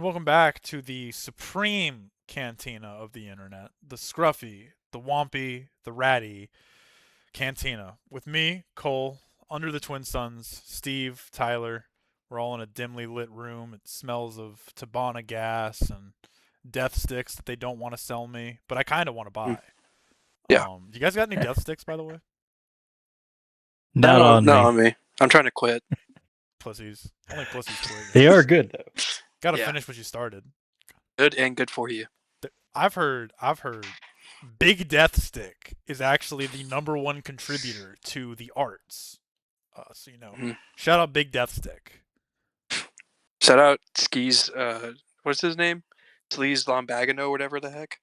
welcome back to the supreme cantina of the internet, the scruffy, the wompy, the ratty cantina. With me, Cole, under the twin suns, Steve, Tyler. We're all in a dimly lit room. It smells of Tabana gas and death sticks that they don't want to sell me, but I kind of want to Mm. buy. Yeah. You guys got any death sticks, by the way? Not on not me. on me. I'm trying to quit. Pussies. Only pussies quit. They are good though. Gotta Yeah. finish what you started. Good and good for you. I've heard Big Death Stick is actually the number one contributor to the arts. So Mhm. shout out Big Death Stick. Shout out Skis. What's his name? Sleaze Lombagano, whatever the heck.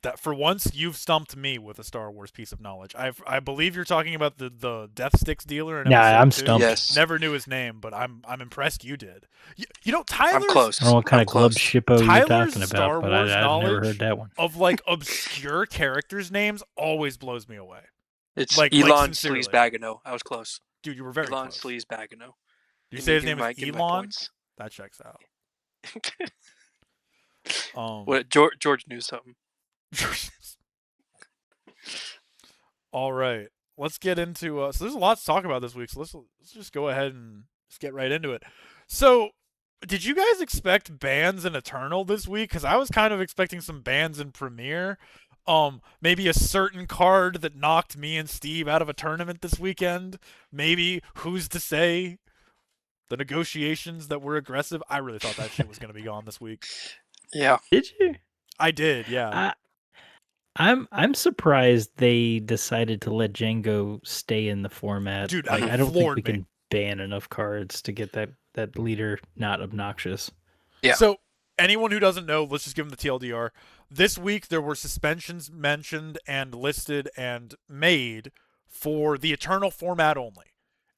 That for once you've stumped me with a Star Wars piece of knowledge. I believe you're talking about the Death Sticks dealer in Yeah, episode I'm 2. stumped. Yes. Never knew his name, but I'm impressed you did. Tyler's I'm close. I don't know what kind I'm of club close. shippo you're Tyler's talking Star about, but Wars I've knowledge never heard that one. of like obscure characters' names always blows me away. It's Like Elon sincerely. Sleaze Bagano. I was close. Dude, you were very Elon close. Sleaze Bagano. You say his name is give me my Elon? points. That checks out. What George knew something. All right, let's get into. So there's a lot to talk about this week. So let's just go ahead and just get right into it. So, did you guys expect bans in Eternal this week? Because I was kind of expecting some bans in Premiere. Maybe a certain card that knocked me and Steve out of a tournament this weekend. Maybe who's to say? The negotiations that were aggressive. I really thought that shit was going to be gone this week. Yeah. Did you? I did, yeah. I'm surprised they decided to let Jango stay in the format. Dude, like, that I don't think floored we me. can ban enough cards to get that leader not obnoxious. Yeah. So anyone who doesn't know, let's just give them the TLDR. This week there were suspensions mentioned and listed and made for the Eternal format only.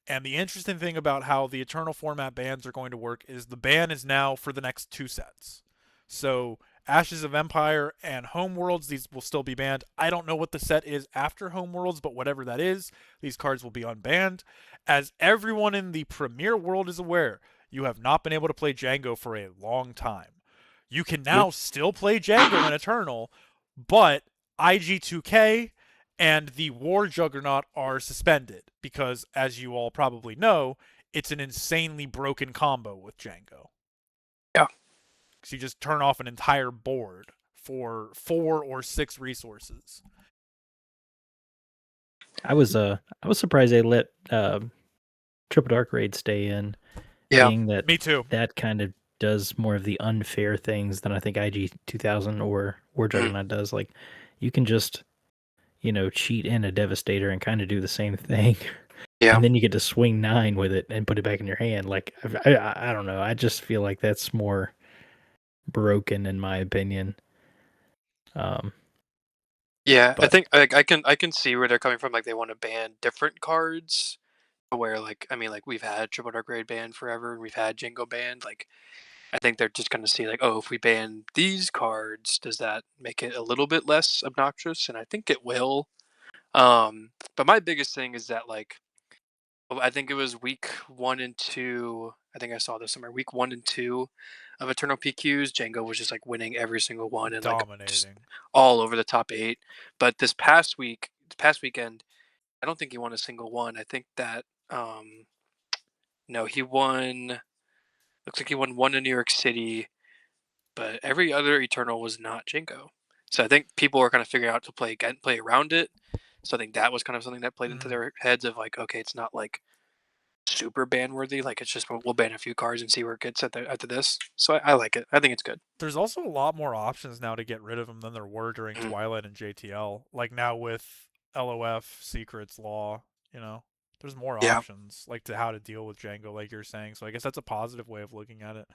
And the interesting thing about how the Eternal format bans are going to work is the ban is now for the next 2 sets. So Ashes of Empire and Homeworlds, these will still be banned. I don't know what the set is after Homeworlds, but whatever that is, these cards will be unbanned. As everyone in the Premier world is aware, you have not been able to play Jango for a long time. You can now still play Jango in Eternal, but IG2K and the War Juggernaut are suspended because, as you all probably know, it's an insanely broken combo with Jango. Yeah. Because you just turn off an entire board for 4 or 6 resources. I was surprised they let Triple Dark Raid stay in. Yeah. Being that Me too. That kind of does more of the unfair things than I think IG 2000 or War Juggernaut does. Like, you can just cheat in a Devastator and kind of do the same thing. Yeah. And then you get to swing 9 with it and put it back in your hand. Like, I don't know. I just feel like that's more broken in my opinion. Yeah, I but- think I can see where they're coming from. Like, they want to ban different cards, where we've had Triple Dark Raid banned forever, and we've had Jango banned. Like, I think they're just gonna see, like, oh, if we ban these cards, does that make it a little bit less obnoxious? And I think it will. But my biggest thing is that, like, I think it was week 1 and 2. I think I saw this somewhere. Week 1 and 2 of Eternal PQs, Jango was just like winning every single one and like just Dominating. all over the top 8. But this past weekend, I don't think he won a single one. I think that no, he won. Looks like he won one in New York City, but every other Eternal was not Jango. So I think people were kind of figuring out to play around it. So I think that was kind of something that played into their heads of like, okay, it's not like super ban worthy. Like, it's just we'll ban a few cards and see where it gets after this. So I like it. I think it's good. There's also a lot more options now to get rid of them than there were during Twilight and JTL. Like now with LOF, Secrets, Law, there's more options like to how to deal with Jango, like you're saying. So I guess that's a positive way of looking at it.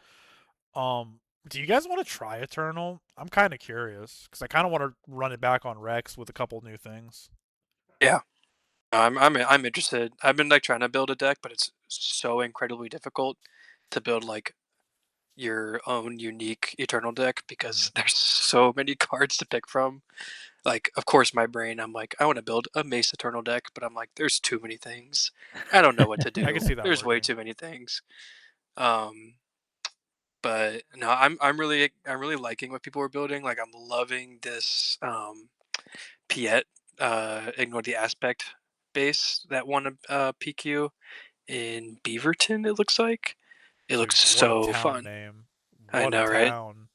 Do you guys want to try Eternal? I'm kind of curious because I kind of want to run it back on Rex with a couple new things. Yeah, I'm interested. I've been like trying to build a deck, but it's so incredibly difficult to build like your own unique Eternal deck because there's so many cards to pick from. Like, of course, my brain, I'm like, I want to build a Mace Eternal deck, but I'm like, there's too many things. I don't know what to do. I can see that There's way working. too many things. But no, I'm really liking what people are building. Like I'm loving this Piet ignore the aspect base that won a PQ in Beaverton. It looks like it Dude, looks what a so town fun. name. I What a know, right? town.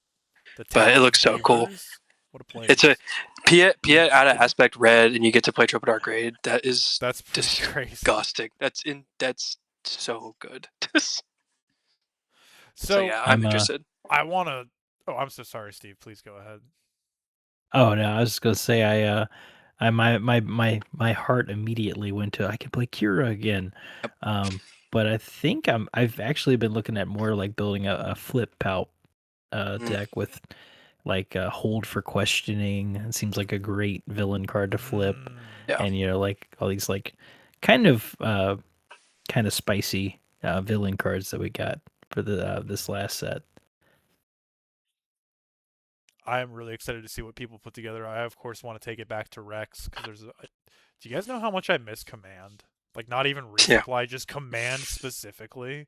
The But it town looks of so cool. beavers? What a It's a place. Piet out of aspect red, and you get to play triple dark raid. That is That's pretty crazy. disgusting. That's so good. So So, yeah, I'm interested. I want to. Oh, I'm so sorry, Steve. Please go ahead. Oh no, I was just gonna say my heart immediately went to I can play Kira again. Yep. But I think I've actually been looking at more like building a flip pout deck with like hold for questioning. It seems like a great villain card to flip. Yeah. And like all these like kind of kind of spicy villain cards that we got for the this last set. I am really excited to see what people put together. I, of course, want to take it back to Rex because there's. Do you guys know how much I miss Command? Like, not even resupply, just Command specifically.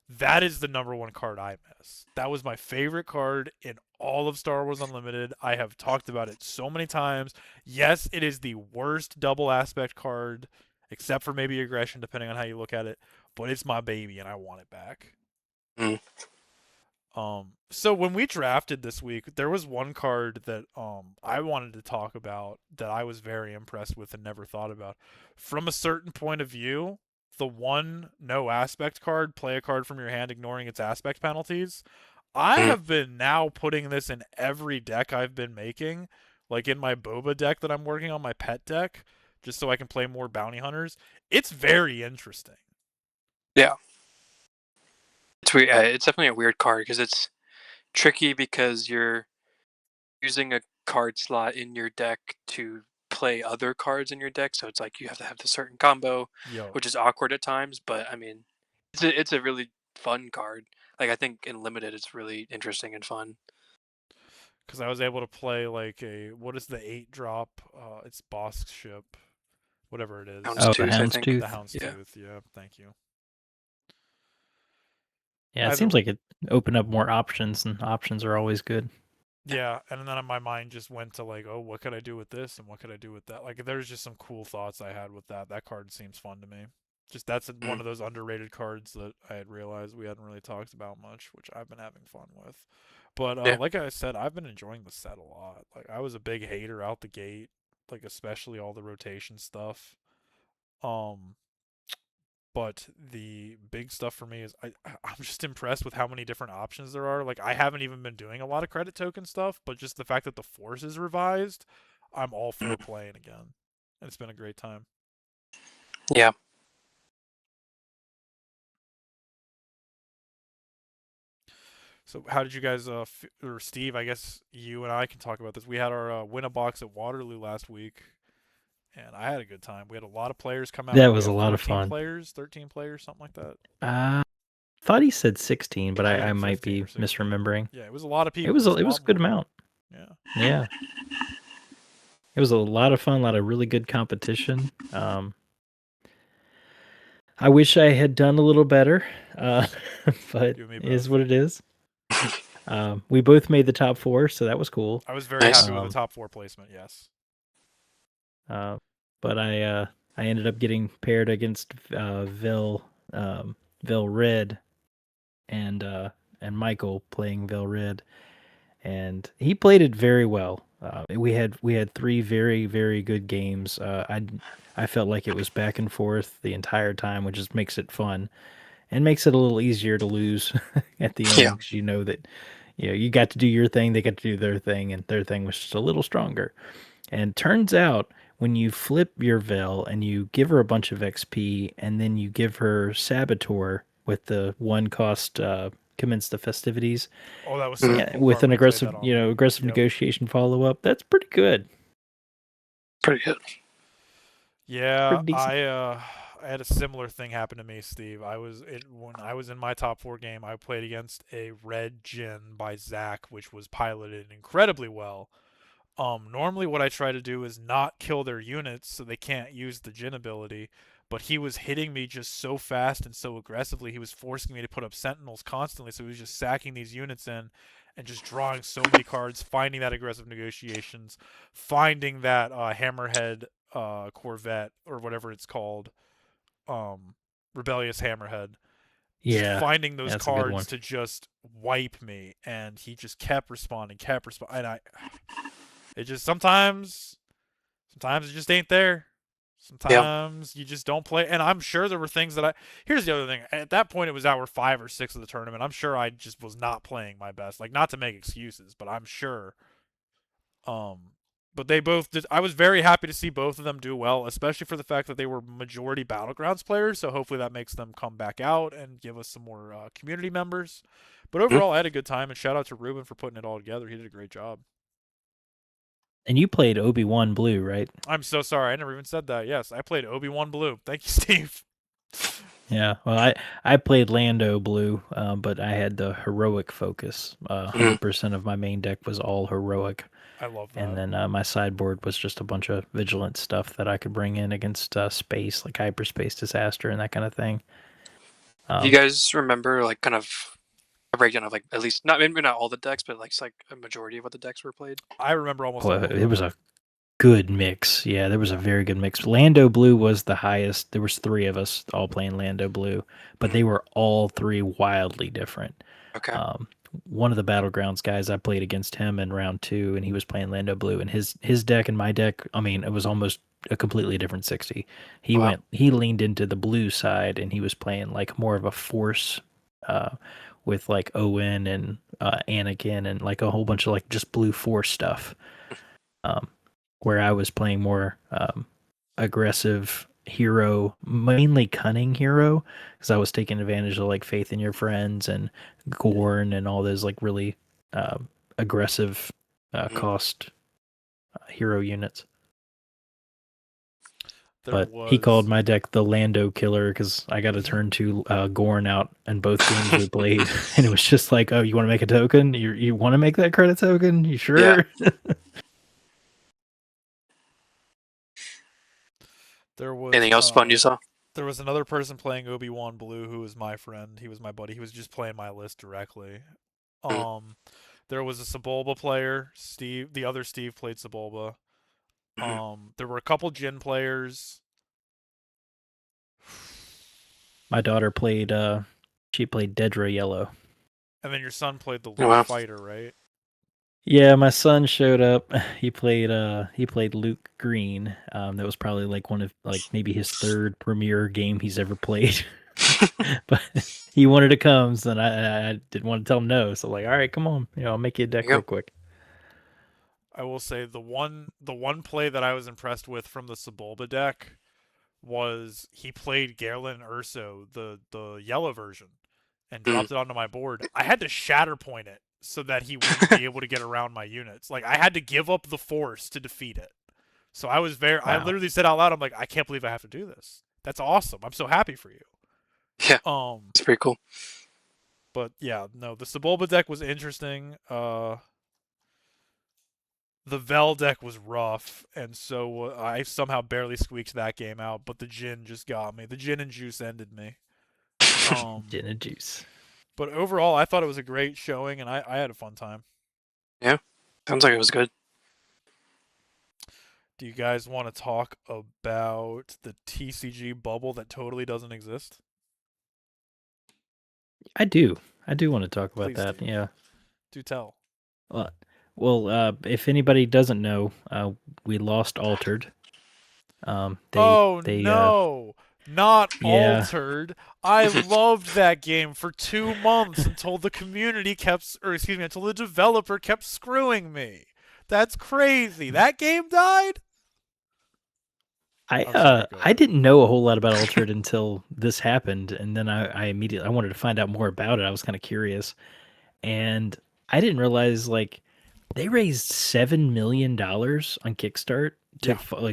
That is the number one card I miss. That was my favorite card in all of Star Wars Unlimited. I have talked about it so many times. Yes, it is the worst double aspect card, except for maybe aggression, depending on how you look at it. But it's my baby, and I want it back. Mm. So when we drafted this week, there was one card that I wanted to talk about that I was very impressed with and never thought about. From a certain point of view, the one no aspect card, play a card from your hand ignoring its aspect penalties. I have been now putting this in every deck I've been making, like in my Boba deck that I'm working on, my pet deck, just so I can play more bounty hunters. It's very interesting. Yeah. It's weird. It's definitely a weird card because it's tricky because you're using a card slot in your deck to play other cards in your deck, so it's like you have to have the certain combo, which is awkward at times. But I mean, it's a really fun card. Like I think in limited, it's really interesting and fun. Because I was able to play like what is the 8-drop? It's boss ship, whatever it is. Oh, the Houndstooth, I think. Houndstooth. The Houndstooth. Yeah, thank you. Yeah, it seems like it opened up more options, and options are always good. Yeah, and then my mind just went to like, oh, what could I do with this, and what could I do with that? Like, there's just some cool thoughts I had with that. That card seems fun to me. Just that's one of those underrated cards that I had realized we hadn't really talked about much, which I've been having fun with. But like I said, I've been enjoying the set a lot. Like, I was a big hater out the gate, like especially all the rotation stuff. But the big stuff for me is I'm just impressed with how many different options there are. Like, I haven't even been doing a lot of credit token stuff, but just the fact that the Force is revised, I'm all for playing again. And it's been a great time. Yeah. So how did you guys, or Steve, I guess you and I can talk about this. We had our win-a-box at Waterloo last week, and I had a good time. We had a lot of players come out. That was a lot of fun. 13 players, something like that. Thought he said 16, but I might be 16. misremembering. Yeah, it was a lot of people. It was a good amount. Yeah. Yeah. It was a lot of fun, a lot of really good competition. I wish I had done a little better, but it is what it is. We both made the top 4, so that was cool. I was very happy with the top 4 placement, yes. But I ended up getting paired against Vil Red and Michael playing Vil Red, and he played it very well. We had 3 very, very good games. I felt like it was back and forth the entire time, which just makes it fun and makes it a little easier to lose at the end. Because you know that you got to do your thing, they got to do their thing, and their thing was just a little stronger. And turns out when you flip your Vel and you give her a bunch of XP and then you give her Saboteur with the 1 cost commence the festivities. Oh, that was so cool. With an aggressive, aggressive negotiation follow up. That's pretty good. Pretty good. Yeah, I had a similar thing happen to me, Steve. When I was in my top 4 game, I played against a Red Jin by Zach, which was piloted incredibly well. Normally what I try to do is not kill their units so they can't use the Jin ability, but he was hitting me just so fast and so aggressively. He was forcing me to put up sentinels constantly, so he was just sacking these units in and just drawing so many cards, finding that aggressive negotiations, finding that hammerhead corvette or whatever it's called, rebellious hammerhead, just Yeah, finding those that's a good one. cards to just wipe me, and he just kept responding, and it just sometimes it just ain't there. Sometimes you just don't play, and I'm sure there were things that I. Here's the other thing. At that point, it was hour 5 or 6 of the tournament. I'm sure I just was not playing my best. Like, not to make excuses, but I'm sure. Um, but they both did. I was very happy to see both of them do well, especially for the fact that they were majority battlegrounds players. So hopefully that makes them come back out and give us some more community members. But overall, I had a good time, and shout out to Ruben for putting it all together. He did a great job. And you played Obi-Wan Blue, right? I'm so sorry. I never even said that. Yes, I played Obi-Wan Blue. Thank you, Steve. Yeah. Well, I played Lando Blue, but I had the heroic focus. 100% of my main deck was all heroic. I love that. And then my sideboard was just a bunch of vigilant stuff that I could bring in against space, like hyperspace disaster and that kind of thing. Do you guys remember like kind of a breakdown of like at least maybe not all the decks, but like a majority of what the decks were played? I remember almost all of It them. was a good mix. Yeah, there was a very good mix. Lando Blue was the highest. There was 3 of us all playing Lando Blue, but they were all 3 wildly different. Okay. One of the Battlegrounds guys, I played against him in round 2, and he was playing Lando Blue, and his deck and my deck, I mean, it was almost a completely different 60. He leaned into the blue side, and he was playing like more of a force with like Owen and Anakin and like a whole bunch of like just blue force stuff. Where I was playing more aggressive hero, mainly cunning hero, because I was taking advantage of like Faith in Your Friends and Gorn and all those like really aggressive cost hero units. He called my deck the Lando Killer because I got to turn 2 Gorn out in both games we played, and it was just like, oh, you want to make a token? You want to make that credit token? You sure? Yeah. There was anything else fun you saw? There was another person playing Obi-Wan Blue who was my friend. He was my buddy. He was just playing my list directly. There was a Sebulba player. Steve, the other Steve, played Sebulba. There were a couple Jin players. My daughter played. She played Dedra Yellow. And then your son played the Luke fighter, right? Yeah, my son showed up. He played Luke Green. That was probably like one of like maybe his 3rd premier game he's ever played. But he wanted to come, so I didn't want to tell him no. So like, all right, come on, I'll make you a deck real quick. I will say the one play that I was impressed with from the Sebulba deck was he played Gerlin Urso, the yellow version, and dropped it onto my board. I had to shatter point it so that he wouldn't be able to get around my units. Like, I had to give up the force to defeat it. So I was I literally said out loud, I'm like, I can't believe I have to do this. That's awesome. I'm so happy for you. Yeah. It's pretty cool. But yeah, no, the Sebulba deck was interesting. The Vel deck was rough, and so I somehow barely squeaked that game out, but the Jin just got me. The Jin and Juice ended me. Gin and Juice. But overall, I thought it was a great showing, and I had a fun time. Yeah, sounds like it was good. Do you guys want to talk about the TCG bubble that totally doesn't exist? I do. I do want to talk about Please that. do. Yeah. Do tell. Well, if anybody doesn't know, we lost Altered. No! Not Altered. I loved that game for 2 months until the community until the developer kept screwing me. That's crazy. That game died? I didn't know a whole lot about Altered until this happened, and then I immediately wanted to find out more about it. I was kind of curious, and I didn't realize like they raised $7 million on Kickstarter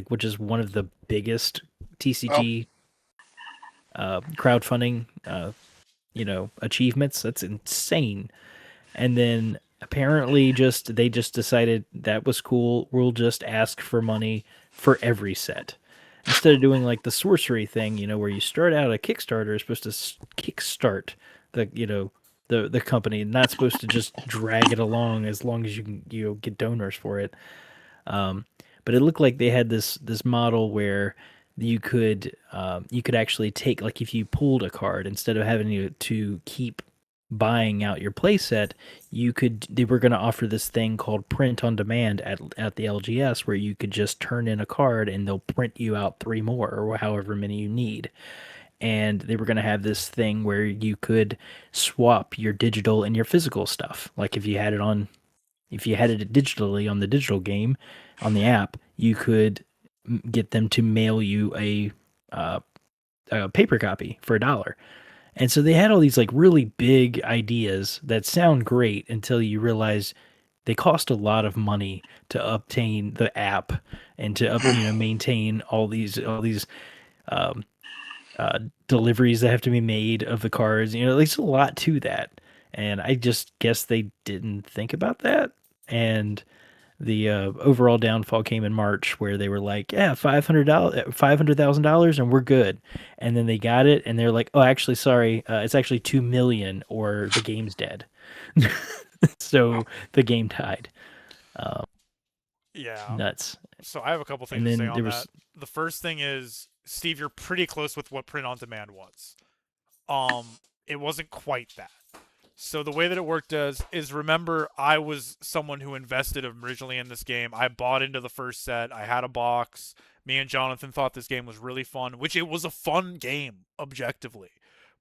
which is one of the biggest TCG crowdfunding achievements. That's insane. And then apparently they just decided that was cool. We'll just ask for money for every set. Instead of doing like the sorcery thing, where you start out a Kickstarter is supposed to kickstart the company, not supposed to just drag it along as long as you can get donors for it. Um, but it looked like they had this model where you could actually take, like, if you pulled a card instead of having to keep buying out your playset, they were going to offer this thing called print on demand at the LGS, where you could just turn in a card and they'll print you out three more or however many you need. And they were going to have this thing where you could swap your digital and your physical stuff. Like if you had it digitally on the digital game on the app, you could get them to mail you a paper copy for $1. And so they had all these like really big ideas that sound great until you realize they cost a lot of money to obtain the app and to maintain all these um, deliveries that have to be made of the cards. There's a lot to that, and I just guess they didn't think about that. And the overall downfall came in March, where they were like, "Yeah, $500,000, and we're good." And then they got it, and they're like, "Oh, actually, sorry, it's actually 2 million, or the game's dead." So the game died. Yeah. Nuts. So I have a couple things And to say then on there that. was The first thing is, Steve, you're pretty close with what print on demand was. It wasn't quite that. So the way that it worked is, remember, I was someone who invested originally in this game. I bought into the first set. I had a box. Me and Jonathan thought this game was really fun, which it was a fun game objectively.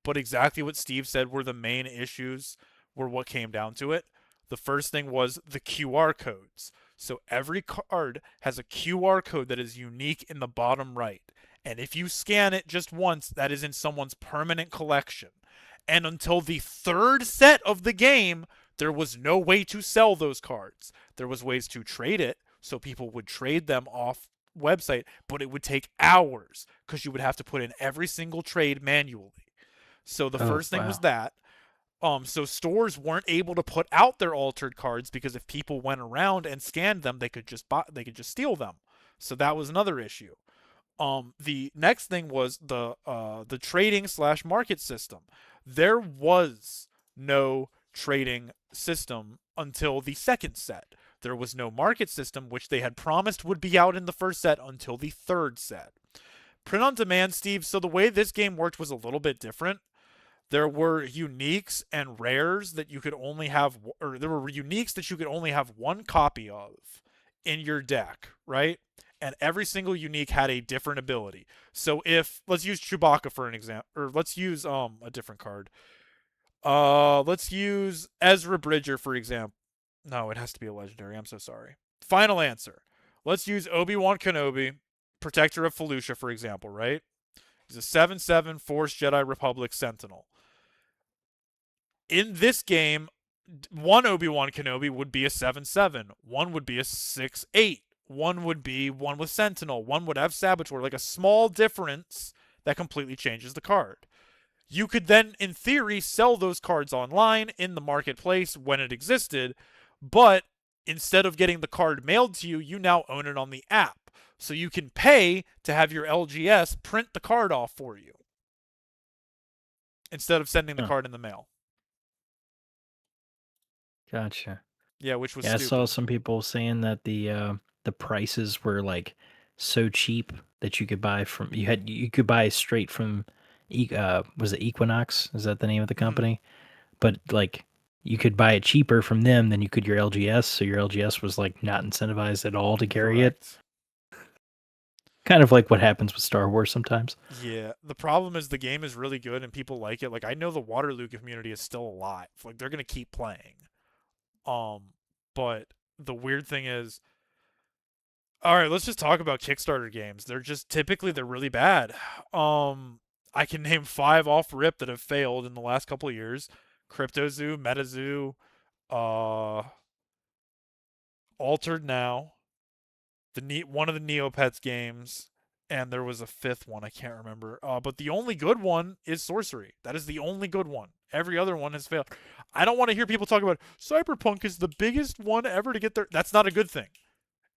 But exactly what Steve said were the main issues were what came down to it. The first thing was the QR codes. So every card has a QR code that is unique in the bottom right. And if you scan it just once, that is in someone's permanent collection. And until the third set of the game, there was no way to sell those cards. There was ways to trade it, so people would trade them off website, but it would take hours because you would have to put in every single trade manually. So the Oh first thing was wow. that. So stores weren't able to put out their altered cards because if people went around and scanned them, they could just steal them. So that was another issue. The next thing was the trading slash market system. There was no trading system until the second set. There was no market system, which they had promised would be out in the first set, until the third set. Print on demand, Steve. So the way this game worked was a little bit different. There were uniques and rares that you could only have, or there were uniques that you could only have one copy of in your deck, right? And every single unique had a different ability. So if, let's use Chewbacca for an example, or let's use a different card. Let's use Ezra Bridger for example. No, it has to be a legendary. I'm so sorry. Final answer. Let's use Obi-Wan Kenobi, Protector of Felucia for example, right? He's a 7/7 Force Jedi Republic Sentinel. In this game, one Obi-Wan Kenobi would be a 7/7, one would be a 6/8, one would be one with Sentinel, one would have Saboteur, like a small difference that completely changes the card. You could then, in theory, sell those cards online in the marketplace when it existed, but instead of getting the card mailed to you, you now own it on the app. So you can pay to have your LGS print the card off for you instead of sending the Huh. card in the mail. Gotcha. Yeah, which was Yeah, I saw stupid. some people saying that the prices were like so cheap that you could buy straight from was it Equinox? Is that the name of the Mhm. company? But like you could buy it cheaper from them than you could your LGS, so your LGS was like not incentivized at all to carry it. Correct. Kind of like what happens with Star Wars sometimes. Yeah, the problem is the game is really good and people like it. Like I know the Waterloo community is still alive. Like they're gonna keep playing. Um, but the weird thing is, all right, let's just talk about Kickstarter games. They're really bad. I can name five off rip that have failed in the last couple of years: CryptoZoo, MetaZoo, uh, Altered Now, one of the Neopets games, and there was a fifth one I can't remember. But the only good one is Sorcery. That is the only good one. Every other one has failed. I don't want to hear people talk about Cyberpunk is the biggest one ever to get there. That's not a good thing.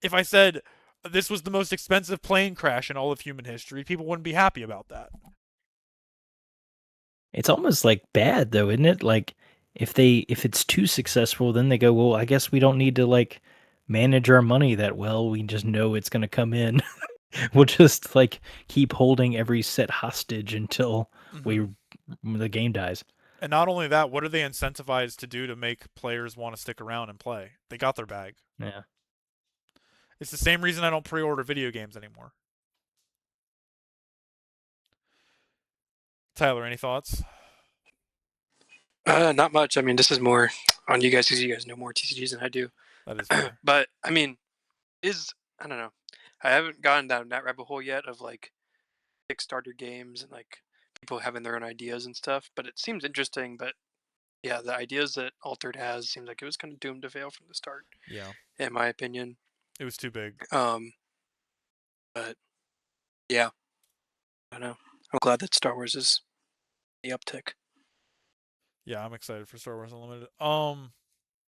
If I said this was the most expensive plane crash in all of human history, people wouldn't be happy about that. It's almost like bad though, isn't it? Like if it's too successful, then they go, well, I guess we don't need to like manage our money that well. We just know it's going to come in. We'll just like keep holding every set hostage until the game dies. And not only that, what are they incentivized to do to make players want to stick around and play? They got their bag. Yeah. It's the same reason I don't pre-order video games anymore. Tyler, any thoughts? Not much. I mean, this is more on you guys because you guys know more TCGs than I do. That is fair. But I mean, I don't know. I haven't gotten down that rabbit hole yet of like Kickstarter games and like people having their own ideas and stuff. But it seems interesting. But yeah, the ideas that Altered has seems like it was kind of doomed to fail from the start. Yeah, in my opinion, it was too big. But yeah, I don't know. I'm glad that Star Wars is the uptick. Yeah, I'm excited for Star Wars Unlimited.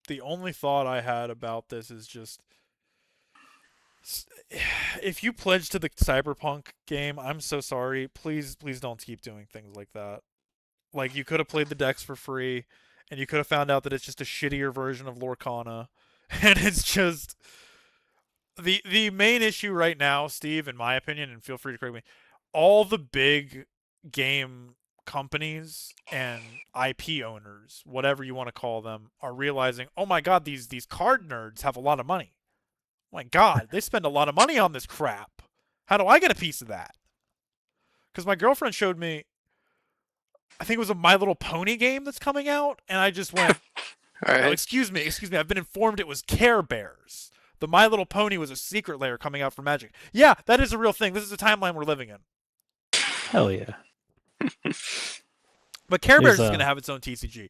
The only thought I had about this is just if you pledge to the Cyberpunk game, I'm so sorry. Please don't keep doing things like that. Like, you could have played the decks for free, and you could have found out that it's just a shittier version of Lorcana. And it's just the main issue right now, Steve, in my opinion, and feel free to correct me, all the big game companies and IP owners, whatever you want to call them, are realizing, oh my god, these card nerds have a lot of money. Oh my god, they spend a lot of money on this crap. How do I get a piece of that? Because my girlfriend showed me, I think it was a My Little Pony game that's coming out, and I just went, All right. oh, excuse me, I've been informed it was Care Bears. The My Little Pony was a secret layer coming out for Magic. Yeah, that is a real thing. This is a timeline we're living in. Hell yeah. But Care Bears is going to have its own TCG.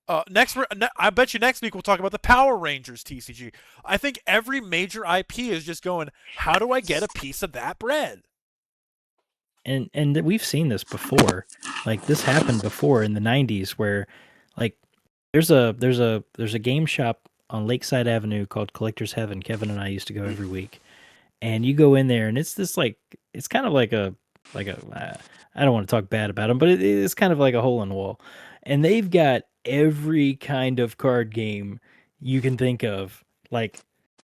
I bet you next week we'll talk about the Power Rangers TCG. I think every major IP is just going, how do I get a piece of that bread? And we've seen this before. Like, this happened before in the 90s where like there's a game shop on Lakeside Avenue called Collector's Heaven. Kevin and I used to go every week. And you go in there and it's this like, it's kind of like a I don't want to talk bad about them, but it's kind of like a hole in the wall. And they've got every kind of card game you can think of. Like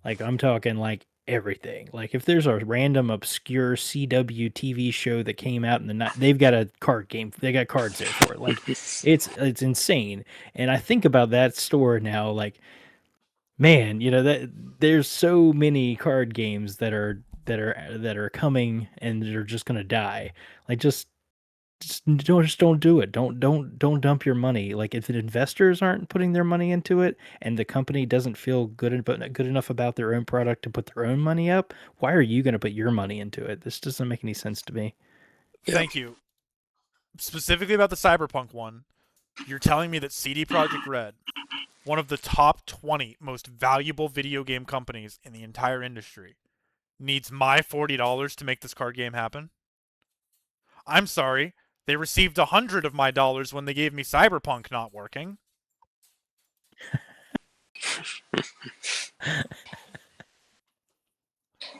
I'm talking like everything. Like if there's a random obscure CW TV show that came out in the night, they've got a card game. They got cards there for it. Like it's insane. And I think about that store now, like, man, you know, that there's so many card games that are coming and they're just gonna die. Like just don't do it. Don't dump your money. Like if the investors aren't putting their money into it and the company doesn't feel good enough about their own product to put their own money up, why are you going to put your money into it? This doesn't make any sense to me. Thank you. Specifically about the Cyberpunk one, you're telling me that CD Projekt Red, one of the top 20 most valuable video game companies in the entire industry, needs my $40 to make this card game happen? I'm sorry. They received 100 of my dollars when they gave me Cyberpunk not working.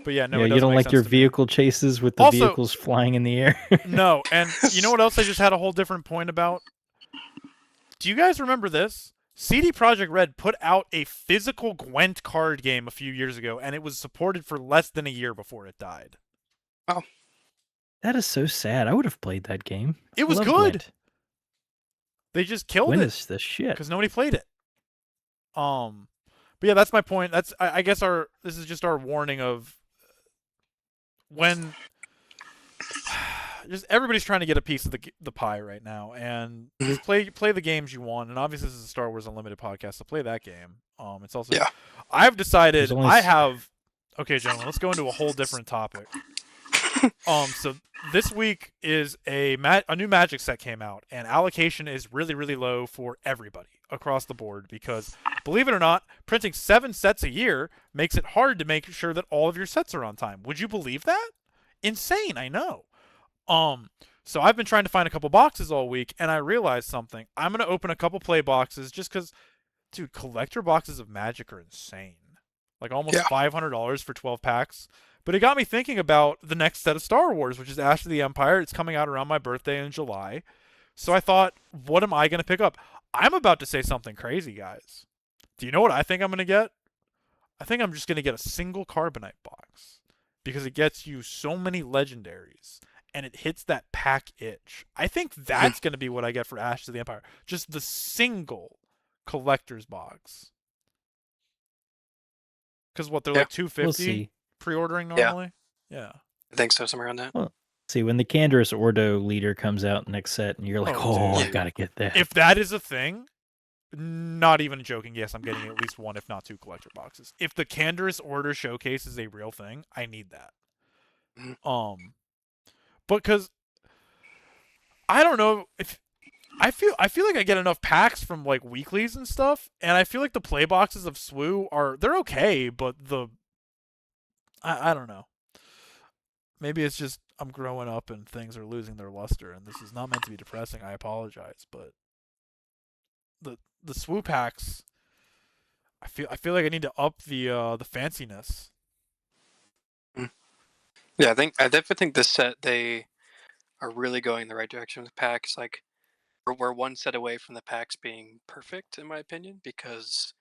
But yeah, no, you don't like your vehicle chases with the also, vehicles flying in the air. No, and you know what else I just had a whole different point about? Do you guys remember this? CD Projekt Red put out a physical Gwent card game a few years ago, and it was supported for less than a year before it died. Oh. That is so sad. I would have played that game. It was good. Gwent. They just killed Gwent it. Is the shit. Because nobody played it. But yeah, that's my point. That's I guess this is just our warning of when just everybody's trying to get a piece of the pie right now, and just play the games you want. And obviously, this is a Star Wars Unlimited podcast, so play that game. It's also I've decided Okay, gentlemen, let's go into a whole different topic. So this week is a new Magic set came out, and allocation is really, really low for everybody across the board because, believe it or not, printing 7 sets a year makes it hard to make sure that all of your sets are on time. Would you believe that? insane, I know. So I've been trying to find a couple boxes all week, and I realized something. I'm gonna open a couple play boxes just because, dude, collector boxes of Magic are insane. Like almost Yeah. $500 for 12 packs. But it got me thinking about the next set of Star Wars, which is Ash of the Empire. It's coming out around my birthday in July. So I thought, what am I gonna pick up? I'm about to say something crazy, guys. Do you know what I think I'm gonna get? I think I'm just gonna get a single Carbonite box because it gets you so many legendaries and it hits that pack itch. I think that's gonna be what I get for Ashes of the Empire. Just the single collector's box. Because what they're Yeah. like We'll 250 see. pre-ordering Yeah. normally. Yeah. I think so, somewhere around that. Well, see when the Canderous Ordo leader comes out next set, and you're like, Oh, oh, dude. I've got to get that. If that is a thing, not even joking. Yes, I'm getting at least one, if not two, collector boxes. If the Canderous Order showcase is a real thing, I need that. Because I don't know if I feel like I get enough packs from like weeklies and stuff, and I feel like the play boxes of SWU they're okay, but I don't know. Maybe it's just I'm growing up and things are losing their luster, and this is not meant to be depressing. I apologize, but the SWU packs, I feel like I need to up the fanciness. Yeah, I definitely think this set they are really going in the right direction with packs. Like we're one set away from the packs being perfect, in my opinion, because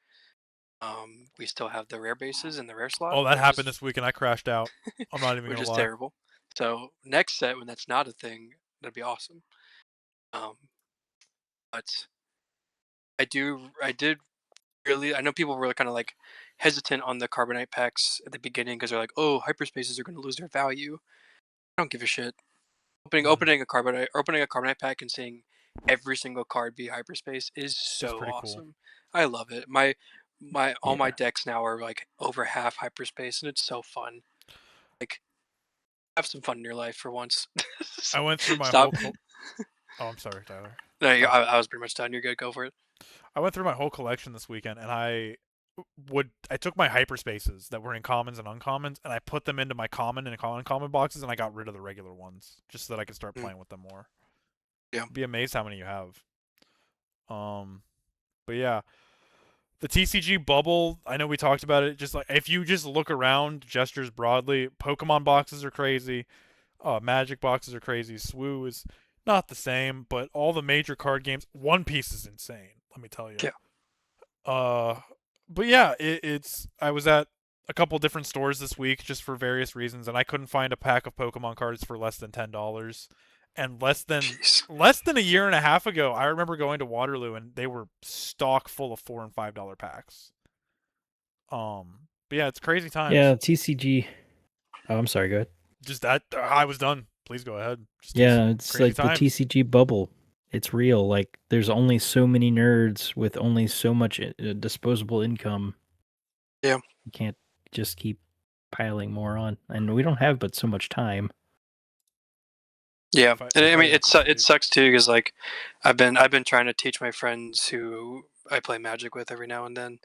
we still have the rare bases and the rare slot. Oh, that happened this week, and I crashed out. I'm not even which gonna is lie. terrible. So next set, when that's not a thing, that'd be awesome. But I did really. I know people were kind of like hesitant on the Carbonite packs at the beginning because they're like, "Oh, hyperspaces are going to lose their value." I don't give a shit. Opening a Carbonite pack and seeing every single card be hyperspace is so pretty awesome. cool. I love it. All my decks now are like over half hyperspace, and it's so fun. Like, have some fun in your life for once. I went through my Stop. whole. Oh, I'm sorry, Tyler. No, I was pretty much done. You're good. Go for it. I went through my whole collection this weekend, and I took my hyperspaces that were in commons and uncommons, and I put them into my common and uncommon boxes, and I got rid of the regular ones just so that I could start playing with them more. Yeah. You'd be amazed how many you have. But yeah, the TCG bubble. I know we talked about it. Just like if you just look around, gestures broadly, Pokemon boxes are crazy. Magic boxes are crazy. SWU is not the same, but all the major card games. One Piece is insane. Let me tell you. Yeah. But yeah, it's. I was at a couple different stores this week just for various reasons, and I couldn't find a pack of Pokemon cards for less than $10. And less than a year and a half ago, I remember going to Waterloo and they were stock full of $4 and $5 packs. But yeah, it's crazy times. Yeah, TCG. Oh, I'm sorry. Go ahead. Just that I was done. Please go ahead. Just yeah, it's like times. the TCG bubble. It's real. Like there's only so many nerds with only so much disposable income. Yeah. You can't just keep piling more on, and we don't have but so much time. Yeah, and I mean it sucks too because like I've been trying to teach my friends who I play Magic with every now and then.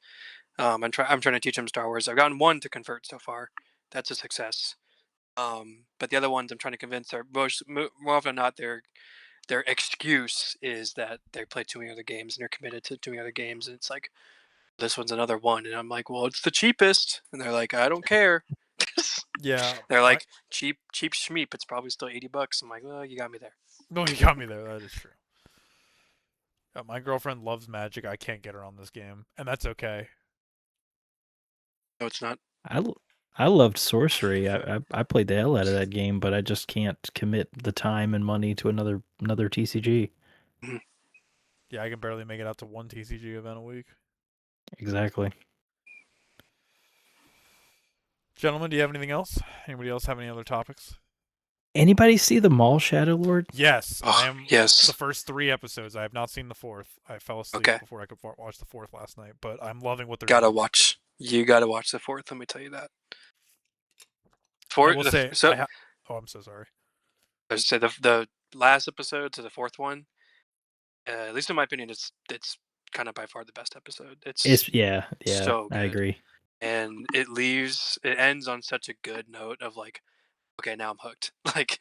I'm trying to teach them Star Wars. I've gotten one to convert so far. That's a success. But the other ones I'm trying to convince are more often than not their excuse is that they play too many other games and they're committed to too many other games, and it's like this one's another one, and I'm like, well, it's the cheapest, and they're like, I don't care. Yeah, they're like cheap schmeep. It's probably still $80. I'm like, well, you got me there. No, you got me there. That is true. My girlfriend loves Magic. I can't get her on this game, and that's okay. No, it's not. I loved Sorcery. I played the hell out of that game, but I just can't commit the time and money to another TCG. Mm-hmm. Yeah, I can barely make it out to one TCG event a week. Exactly. Gentlemen, do you have anything else? Anybody else have any other topics? Anybody see the Maul Shadow Lord? Yes. Oh, I am. Yes. The first 3 episodes. I have not seen the 4th. I fell asleep before I could watch the 4th last night. But I'm loving what they're doing. You gotta watch the 4th. Let me tell you that. I will say. I'm so sorry. I was say the last episode to the 4th one. At least in my opinion, it's kind of by far the best episode. It's yeah. So good. I agree. And it ends on such a good note of like, okay, now I'm hooked. Like,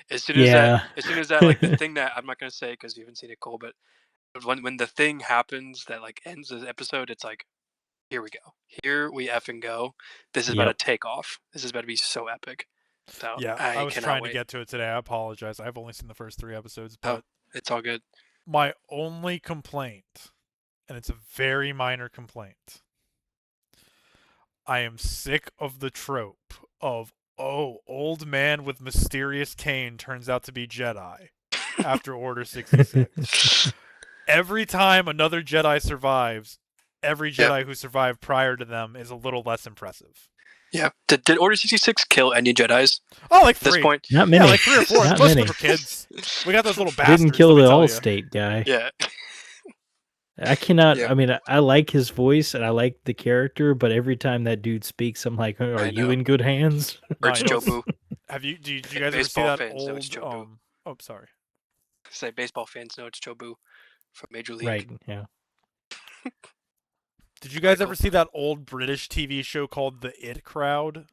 as soon Yeah. as that, like the thing that I'm not gonna say because you haven't seen it, Cole, but when the thing happens that like ends the episode, it's like, here we go, here we effing go. This is about to Yep. take off. This is about to be so epic. So Yeah, I I was cannot trying to wait. get to it today. I apologize. I've only seen the first 3 episodes, Oh, but it's all good. my only complaint, and it's a very minor complaint, I am sick of the trope of, oh, old man with mysterious cane turns out to be Jedi after Order 66. Every time another Jedi survives, every Yep. Jedi who survived prior to them is a little less impressive. Yeah. Did Order 66 kill any Jedis Oh, like at this 3. point? Not many. Yeah, like 3 or 4. Not Most of many. them are kids. We got those little bastards. Didn't kill let me the tell ya. Allstate guy. Yeah. I cannot. Yeah. I mean, I like his voice and I like the character, but every time that dude speaks, I'm like, "Are I you know. in good hands?" Or it's Jobu. Have you? Do you guys ever see Baseball that fans know it's old? Jobu. Oh, sorry. Say baseball fans know it's Jobu from Major League. Right? Yeah. Did you guys Michael. ever see that old British TV show called The It Crowd?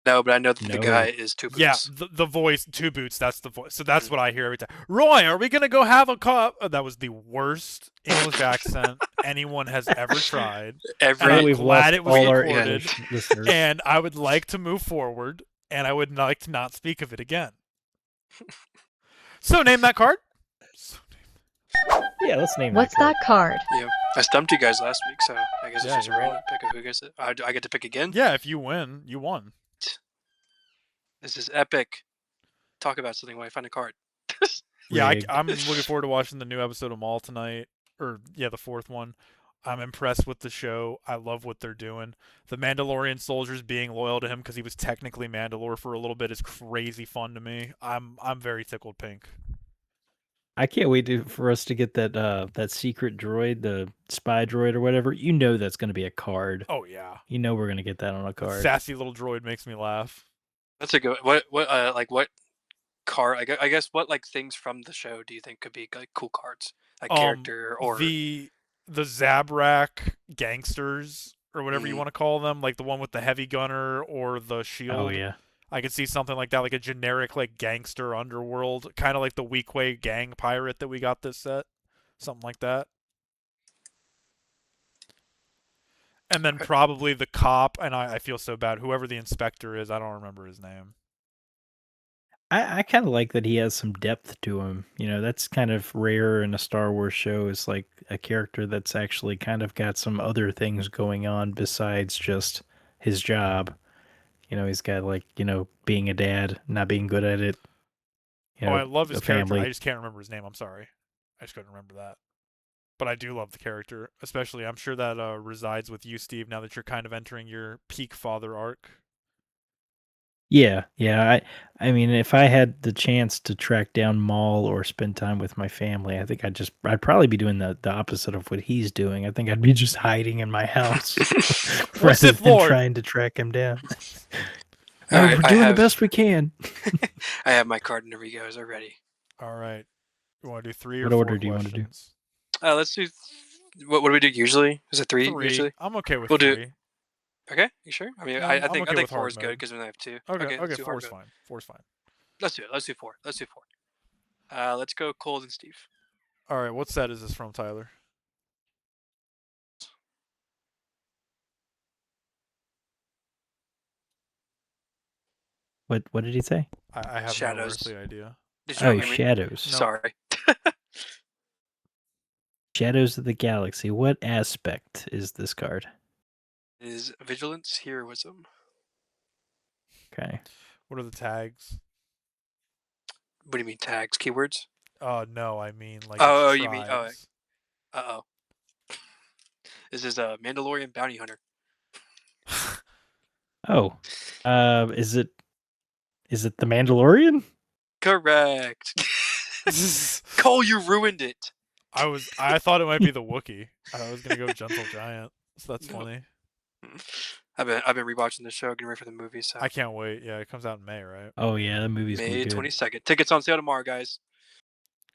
No, but I know that the No. guy is Two Boots. Yeah, the voice, Two Boots. That's the voice. So that's what I hear every time. Roy, are we gonna go have a cup? Oh, that was the worst English accent anyone has ever tried. And Every I'm we've glad lost it was all our recorded. English listeners. And I would like to move forward, and I would like to not speak of it again. So name that card. Yeah, let's name What's that. that card? yeah, I stumped you guys last week, so I guess Yeah, it's just a you're random pick of who gets it. I get to pick again. Yeah, if you win, you won. This is epic. Talk about something when I find a card. Yeah, Rigged. I'm looking forward to watching the new episode of Maul tonight, or yeah, the 4th one. I'm impressed with the show. I love what they're doing. The Mandalorian soldiers being loyal to him because he was technically Mandalore for a little bit is crazy fun to me. I'm very tickled pink. I can't wait for us to get that secret droid, the spy droid or whatever. You know that's going to be a card. Oh yeah, You know we're going to get that on a that card. sassy little droid makes me laugh. That's a good. What card? I guess what like things from the show do you think could be like cool cards, like character or the Zabrak gangsters or whatever you Mhm. want to call them, like the one with the heavy gunner or the shield. Oh yeah. I could see something like that, like a generic like gangster underworld, kind of like the Weequay gang pirate that we got this set, something like that. And then probably the cop, and I feel so bad. Whoever the inspector is, I don't remember his name. I kind of like that he has some depth to him. You know, that's kind of rare in a Star Wars show. Is like a character that's actually kind of got some other things going on besides just his job. You know, he's got like, being a dad, not being good at it. You know, I love his a character. family. I just can't remember his name. I'm sorry. I just couldn't remember that. But I do love the character, especially I'm sure that resides with you, Steve, now that you're kind of entering your peak father arc. Yeah. I mean, if I had the chance to track down Maul or spend time with my family, I think I'd probably be doing the opposite of what he's doing. I think I'd be just hiding in my house rather Sith than Lord. trying to track him down. All right, We're I doing the have- best we can. I have my card and you guys are ready. All right. You want to do 3 or What 4 order do you wanna do? questions? Let's do. What do we do usually? Is it 3 3. usually? I'm okay with We'll do- 3. Okay, you sure? I mean, Yeah, I I'm think okay I think with 4 hard is good mode. because we only have 2. Okay, let's do 4 hard is mode. fine. 4 is fine. Let's do it. Let's do 4. Let's go Cold and Steve. All right, what set is this from, Tyler? What did he say? I have Shadows. no earthly idea. Did you Oh, not hear me? Shadows. No. Sorry. Shadows of the Galaxy. What aspect is this card? Is vigilance heroism? Okay. What are the tags? What do you mean tags? Keywords? No, I mean like. Oh, you mean- tribes. Uh oh. This is a Mandalorian bounty hunter. Oh, is it the Mandalorian? Correct. Cole, you ruined it. I thought it might be the Wookiee. I was gonna go Gentle Giant. So that's No. funny. I've been rewatching the show, getting ready for the movie. So I can't wait. Yeah, it comes out in May, right? Oh yeah, the movie's gonna be May good. 22nd. Tickets on sale tomorrow, guys.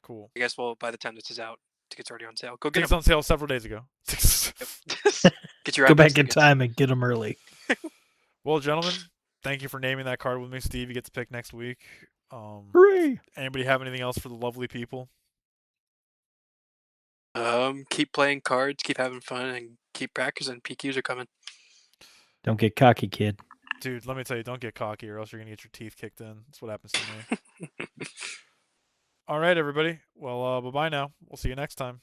Cool. I guess by the time this is out, tickets already on sale. Go get Tickets on sale several days ago. them. Get your Go IMAX back in tickets. time and get them early. Well, gentlemen, Thank you for naming that card with me, Steve. You get to pick next week. Hooray! Anybody have anything else for the lovely people? Keep playing cards, keep having fun, and keep practicing. PQs are coming. Don't get cocky, kid. Dude, let me tell you, don't get cocky or else you're going to get your teeth kicked in. That's what happens to me. All right, everybody. Well, bye-bye now. We'll see you next time.